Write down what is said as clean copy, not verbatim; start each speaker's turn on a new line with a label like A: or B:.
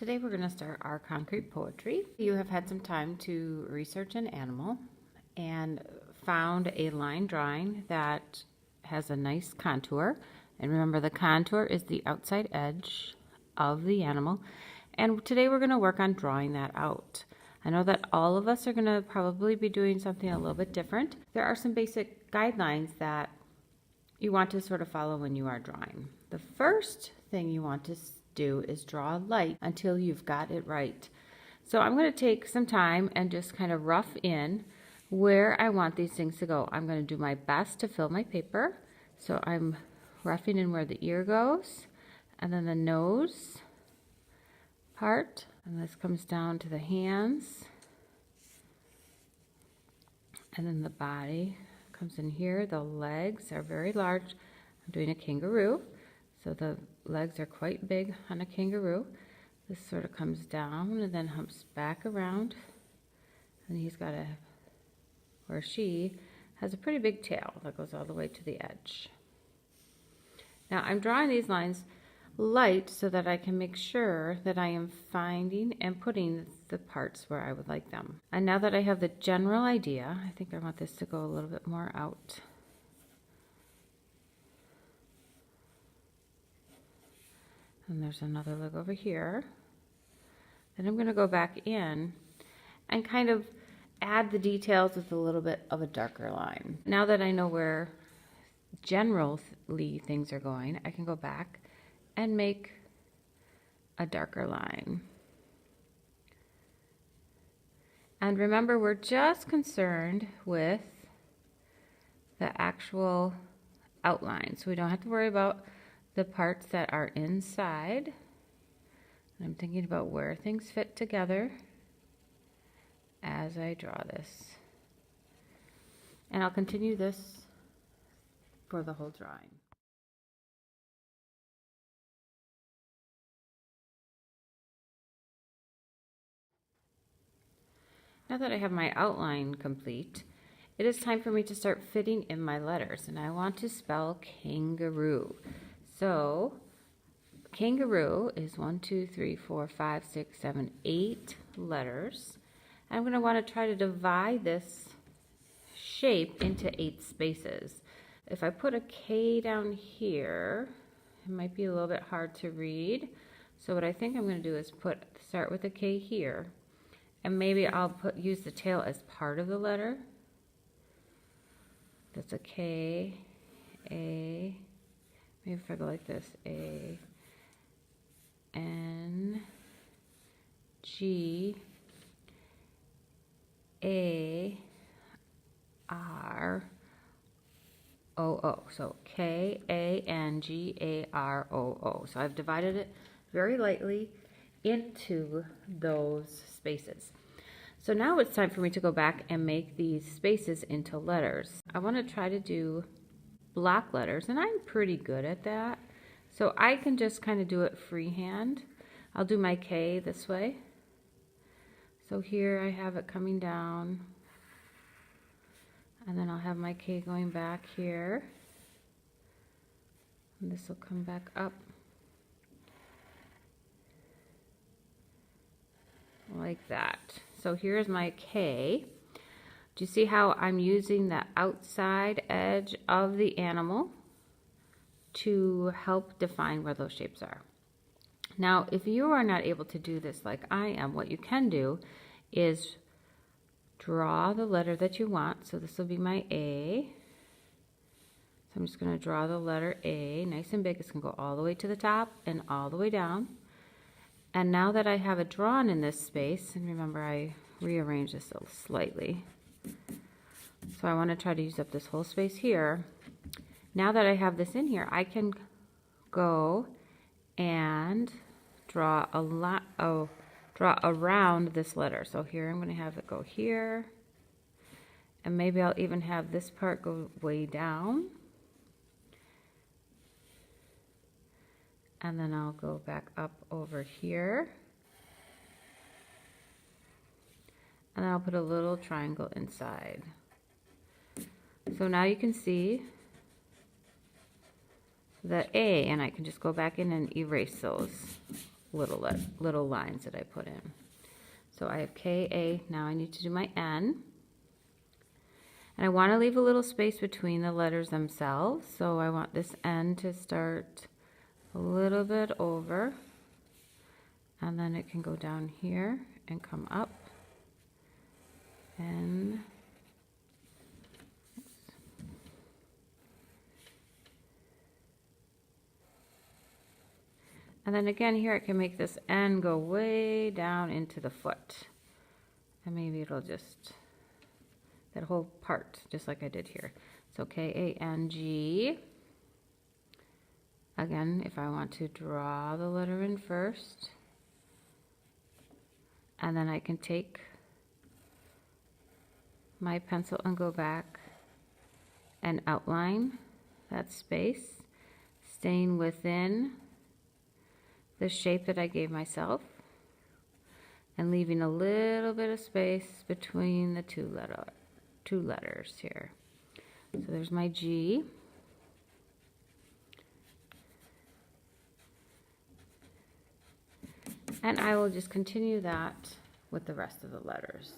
A: Today we're going to start our concrete poetry. You have had some time to research an animal and found a line drawing that has a nice contour. And remember, the contour is the outside edge of the animal. And today we're going to work on drawing that out. I know that all of us are going to probably be doing something a little bit different. There are some basic guidelines that you want to sort of follow when you are drawing. The first thing you want to do is draw light until you've got it right. So I'm going to take some time and just kind of rough in where I want these things to go. I'm going to do my best to fill my paper. So I'm roughing in where the ear goes, and then the nose part, and this comes down to the hands, and then the body comes in here. The legs are very large. I'm doing a kangaroo, so the legs are quite big on a kangaroo. This sort of comes down and then humps back around, and he's got a, or she has a pretty big tail that goes all the way to the edge. Now I'm drawing these lines light so that I can make sure that I am finding and putting the parts where I would like them. And now that I have the general idea, I think I want this to go a little bit more out. And there's another leg over here. Then I'm going to go back in and kind of add the details with a little bit of a darker line. Now that I know where generally things are going, I can go back and make a darker line. And remember, we're just concerned with the actual outline, so we don't have to worry about the parts that are inside. I'm thinking about where things fit together as I draw this. And I'll continue this for the whole drawing. Now that I have my outline complete, it is time for me to start fitting in my letters, and I want to spell kangaroo. So kangaroo is 1, 2, 3, 4, 5, 6, 7, 8 letters. I'm going to want to try to divide this shape into 8 spaces. If I put a K down here, it might be a little bit hard to read. So what I think I'm going to do is start with a K here, and maybe I'll use the tail as part of the letter. That's a K, A, maybe if I go like this, A, N, G, A, R, O, O. So K, A, N, G, A, R, O, O. So I've divided it very lightly into those spaces. So now it's time for me to go back and make these spaces into letters. I want to try to do block letters, and I'm pretty good at that. So I can just kind of do it freehand. I'll do my K this way. So here I have it coming down, and then I'll have my K going back here, and this will come back up like that. So here's my K. Do you see how I'm using the outside edge of the animal to help define where those shapes are? Now, if you are not able to do this like I am, what you can do is draw the letter that you want. So this will be my A. So I'm just going to draw the letter A, nice and big. It's going to go all the way to the top and all the way down. And now that I have it drawn in this space, and remember I rearranged this slightly, so I want to try to use up this whole space here. Now that I have this in here, I can go and draw draw around this letter. So here I'm going to have it go here, and maybe I'll even have this part go way down. And then I'll go back up over here. And then I'll put a little triangle inside. So now you can see the A, and I can just go back in and erase those. little lines that I put in. So I have K-A, now I need to do my N. And I want to leave a little space between the letters themselves, so I want this N to start a little bit over, and then it can go down here and come up. N. And then again here I can make this N go way down into the foot. And maybe it'll just, that whole part, just like I did here. So K-A-N-G. Again, if I want to draw the letter in first, and then I can take my pencil and go back and outline that space, staying within the shape that I gave myself and leaving a little bit of space between the two letters here. So there's my G. And I will just continue that with the rest of the letters.